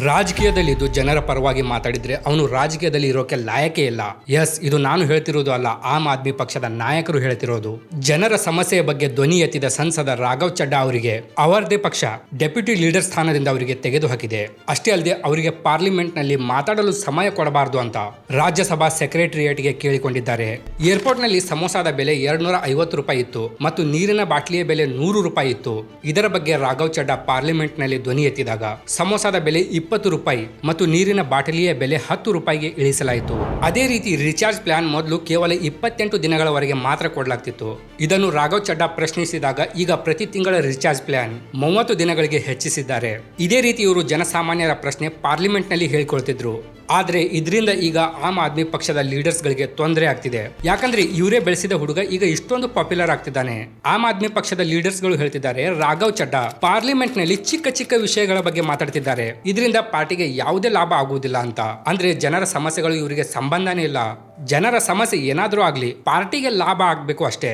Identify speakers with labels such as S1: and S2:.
S1: ರಾಜಕೀಯದಲ್ಲಿದ್ದು ಜನರ ಪರವಾಗಿ ಮಾತಾಡಿದ್ರೆ ಅವನು ರಾಜಕೀಯದಲ್ಲಿ ಇರೋಕೆ ಲಾಯಕೇ ಇಲ್ಲ. ಎಸ್, ಇದು ನಾನು ಹೇಳ್ತಿರೋದು ಅಲ್ಲ, ಆಮ್ ಆದ್ಮಿ ಪಕ್ಷದ ನಾಯಕರು ಹೇಳ್ತಿರೋದು. ಜನರ ಸಮಸ್ಯೆಯ ಬಗ್ಗೆ ಧ್ವನಿ ಎತ್ತಿದ ಸಂಸದ ರಾಘವ್ ಚಡ್ಡಾ ಅವರಿಗೆ ಅವರದೇ ಪಕ್ಷ ಡೆಪ್ಯೂಟಿ ಲೀಡರ್ ಸ್ಥಾನದಿಂದ ಅವರಿಗೆ ತೆಗೆದುಹಾಕಿದೆ. ಅಷ್ಟೇ ಅಲ್ಲದೆ ಅವರಿಗೆ ಪಾರ್ಲಿಮೆಂಟ್ ನಲ್ಲಿ ಮಾತಾಡಲು ಸಮಯ ಕೊಡಬಾರದು ಅಂತ ರಾಜ್ಯಸಭಾ ಸೆಕ್ರೆಟರಿಯೇಟ್ಗೆ ಕೇಳಿಕೊಂಡಿದ್ದಾರೆ. ಏರ್ಪೋರ್ಟ್ ನಲ್ಲಿ ಸಮೋಸಾದ ಬೆಲೆ 250 ರೂಪಾಯಿ ಇತ್ತು ಮತ್ತು ನೀರಿನ ಬಾಟ್ಲಿಯ ಬೆಲೆ 100 ರೂಪಾಯಿ ಇತ್ತು. ಇದರ ಬಗ್ಗೆ ರಾಘವ್ ಚಡ್ಡಾ ಪಾರ್ಲಿಮೆಂಟ್ ನಲ್ಲಿ ಧ್ವನಿ ಎತ್ತಿದಾಗ ಸಮೋಸಾದ ಬೆಲೆ 20 ರೂಪಾಯಿ ಮತ್ತು ನೀರಿನ ಬಾಟಲಿಯ ಬೆಲೆ 10 ರೂಪಾಯಿಗೆ ಇಳಿಸಲಾಯಿತು. ಅದೇ ರೀತಿ ರಿಚಾರ್ಜ್ ಪ್ಲಾನ್ ಮೊದಲು ಕೇವಲ 28 ದಿನಗಳವರೆಗೆ ಮಾತ್ರ ಕೊಡಲಾಗ್ತಿತ್ತು. ಇದನ್ನು ರಾಘವ್ ಚಡ್ಡಾ ಪ್ರಶ್ನಿಸಿದಾಗ ಈಗ ಪ್ರತಿ ತಿಂಗಳ ರಿಚಾರ್ಜ್ ಪ್ಲಾನ್ 30 ದಿನಗಳಿಗೆ ಹೆಚ್ಚಿಸಿದ್ದಾರೆ. ಇದೇ ರೀತಿ ಇವರು ಜನಸಾಮಾನ್ಯರ ಪ್ರಶ್ನೆ ಪಾರ್ಲಿಮೆಂಟ್ ನಲ್ಲಿ ಹೇಳ್ಕೊಳ್ತಿದ್ರು. ಆದ್ರೆ ಇದರಿಂದ ಈಗ ಆಮ್ ಆದ್ಮಿ ಪಕ್ಷದ ಲೀಡರ್ಸ್ ಗಳಿಗೆ ತೊಂದರೆ ಆಗ್ತಿದೆ. ಯಾಕಂದ್ರೆ ಇವರೇ ಬೆಳೆಸಿದ ಹುಡುಗ ಈಗ ಇಷ್ಟೊಂದು ಪಾಪ್ಯುಲರ್ ಆಗ್ತಿದ್ದಾನೆ. ಆಮ್ ಆದ್ಮಿ ಪಕ್ಷದ ಲೀಡರ್ಸ್ ಗಳು ಹೇಳ್ತಿದ್ದಾರೆ, ರಾಘವ್ ಚಡ್ಡಾ ಪಾರ್ಲಿಮೆಂಟ್ ನಲ್ಲಿ ಚಿಕ್ಕ ಚಿಕ್ಕ ವಿಷಯಗಳ ಬಗ್ಗೆ ಮಾತಾಡ್ತಿದ್ದಾರೆ, ಇದರಿಂದ ಪಾರ್ಟಿಗೆ ಯಾವುದೇ ಲಾಭ ಆಗುವುದಿಲ್ಲ ಅಂತ. ಅಂದ್ರೆ ಜನರ ಸಮಸ್ಯೆಗಳು ಇವರಿಗೆ ಸಂಬಂಧನೇ ಇಲ್ಲ. ಜನರ ಸಮಸ್ಯೆ ಏನಾದ್ರೂ ಆಗ್ಲಿ, ಪಾರ್ಟಿಗೆ ಲಾಭ ಆಗ್ಬೇಕು ಅಷ್ಟೇ.